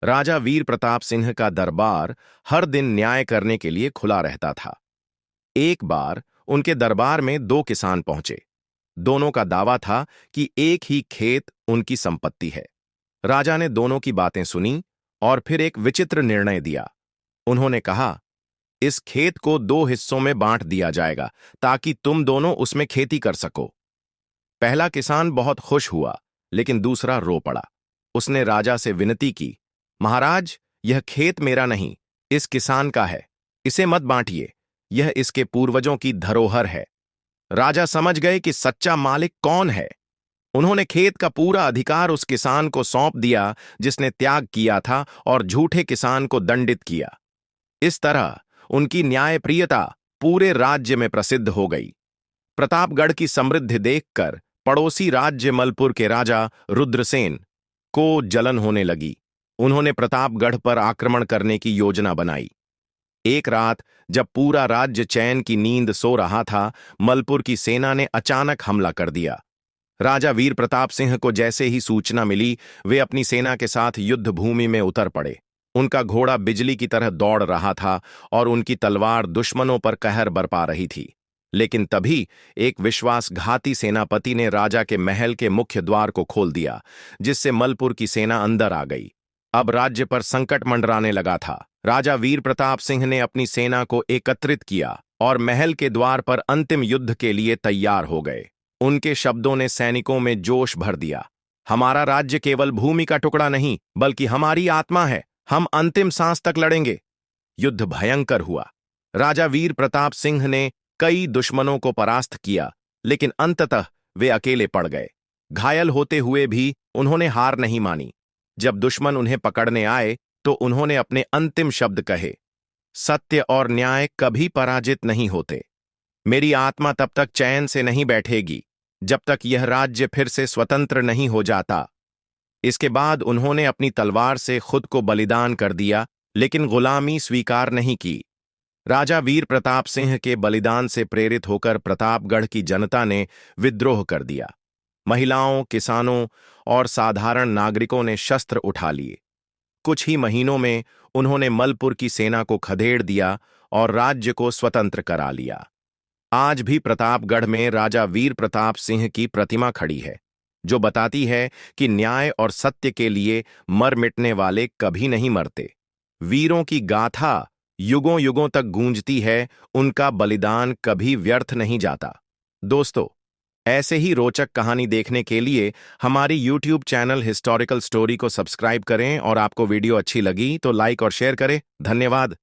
राजा वीर प्रताप सिंह का दरबार हर दिन न्याय करने के लिए खुला रहता था। एक बार उनके दरबार में दो किसान पहुंचे। दोनों का दावा था कि एक ही खेत उनकी संपत्ति है। राजा ने दोनों की बातें सुनी और फिर एक विचित्र निर्णय दिया। उन्होंने कहा, इस खेत को दो हिस्सों में बांट दिया जाएगा ताकि तुम दोनों उसमें खेती कर सको। पहला किसान बहुत खुश हुआ, लेकिन दूसरा रो पड़ा। उसने राजा से विनती की, महाराज, यह खेत मेरा नहीं, इस किसान का है। इसे मत बांटिए, यह इसके पूर्वजों की धरोहर है। राजा समझ गए कि सच्चा मालिक कौन है। उन्होंने खेत का पूरा अधिकार उस किसान को सौंप दिया जिसने त्याग किया था और झूठे किसान को दंडित किया। इस तरह उनकी न्यायप्रियता पूरे राज्य में प्रसिद्ध हो गई। प्रतापगढ़ की समृद्धि देखकर पड़ोसी राज्य मलपुर के राजा रुद्रसेन को जलन होने लगी। उन्होंने प्रतापगढ़ पर आक्रमण करने की योजना बनाई। एक रात जब पूरा राज्य चैन की नींद सो रहा था, मलपुर की सेना ने अचानक हमला कर दिया। राजा वीर प्रताप सिंह को जैसे ही सूचना मिली, वे अपनी सेना के साथ युद्ध भूमि में उतर पड़े। उनका घोड़ा बिजली की तरह दौड़ रहा था और उनकी तलवार दुश्मनों पर कहर बरपा रही थी। लेकिन तभी एक विश्वासघाती सेनापति ने राजा के महल के मुख्य द्वार को खोल दिया, जिससे मलपुर की सेना अंदर आ गई। अब राज्य पर संकट मंडराने लगा था। राजा वीर प्रताप सिंह ने अपनी सेना को एकत्रित किया और महल के द्वार पर अंतिम युद्ध के लिए तैयार हो गए। उनके शब्दों ने सैनिकों में जोश भर दिया। हमारा राज्य केवल भूमि का टुकड़ा नहीं, बल्कि हमारी आत्मा है। हम अंतिम सांस तक लड़ेंगे। युद्ध भयंकर हुआ। राजा वीर प्रताप सिंह ने कई दुश्मनों को परास्त किया, लेकिन अंततः वे अकेले पड़ गए। घायल होते हुए भी उन्होंने हार नहीं मानी। जब दुश्मन उन्हें पकड़ने आए तो उन्होंने अपने अंतिम शब्द कहे, सत्य और न्याय कभी पराजित नहीं होते। मेरी आत्मा तब तक चैन से नहीं बैठेगी जब तक यह राज्य फिर से स्वतंत्र नहीं हो जाता। इसके बाद उन्होंने अपनी तलवार से खुद को बलिदान कर दिया, लेकिन गुलामी स्वीकार नहीं की। राजा वीर प्रताप सिंह के बलिदान से प्रेरित होकर प्रतापगढ़ की जनता ने विद्रोह कर दिया। महिलाओं, किसानों और साधारण नागरिकों ने शस्त्र उठा लिए। कुछ ही महीनों में उन्होंने मलपुर की सेना को खदेड़ दिया और राज्य को स्वतंत्र करा लिया। आज भी प्रतापगढ़ में राजा वीर प्रताप सिंह की प्रतिमा खड़ी है, जो बताती है कि न्याय और सत्य के लिए मर मिटने वाले कभी नहीं मरते। वीरों की गाथा युगों युगों तक गूंजती है, उनका बलिदान कभी व्यर्थ नहीं जाता। दोस्तों, ऐसे ही रोचक कहानी देखने के लिए हमारी YouTube चैनल हिस्टोरिकल स्टोरी को सब्सक्राइब करें और आपको वीडियो अच्छी लगी तो लाइक और शेयर करें। धन्यवाद।